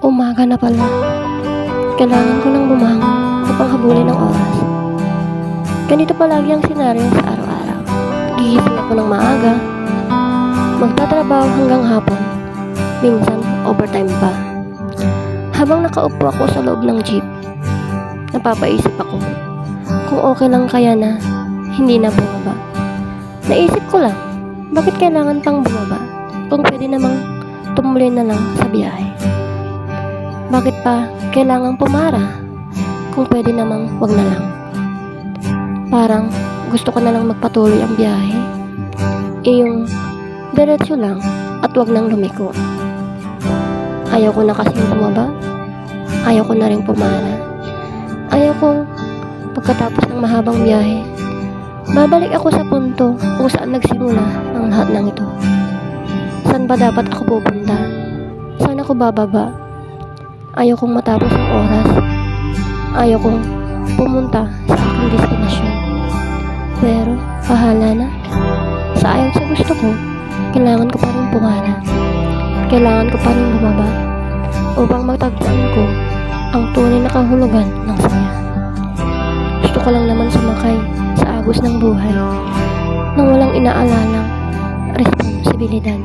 Umaga na pala. Kailangan ko nang bumangon upang habulin ang oras. Ganito palagi ang senaryo sa araw-araw. Gigising ako ng maaga, magtatrabaho hanggang hapon, minsan overtime pa. Habang nakaupo ako sa loob ng jeep, napapaisip ako kung okay lang kaya na hindi na bumaba. Naisip ko lang, bakit kailangan pang bumaba kung pwede namang tumuloy na lang sa biyahe? Bakit pa kailangang pumara kung pwede namang wag na lang? Parang gusto ko na lang magpatuloy ang biyahe, yung diretso lang at wag nang lumiko. Ayaw ko na kasing bumaba, ayaw ko na rin pumara. Ayaw ko pagkatapos ng mahabang biyahe, babalik ako sa punto kung saan nagsimula ang lahat ng ito. Saan ba dapat ako pupunta? Saan ako bababa? Ayaw kong matapos ang oras. Ayaw kong pumunta sa aking destinasyon. Pero, bahala na. Sa ayaw sa gusto ko, kailangan ko pa rin pumara. Kailangan ko pa rin bumaba upang matagpuan ko ang tunay na kahulugan ng saya. Gusto ko lang naman sumakay sa agos ng buhay nang walang inaalalang responsibilidad.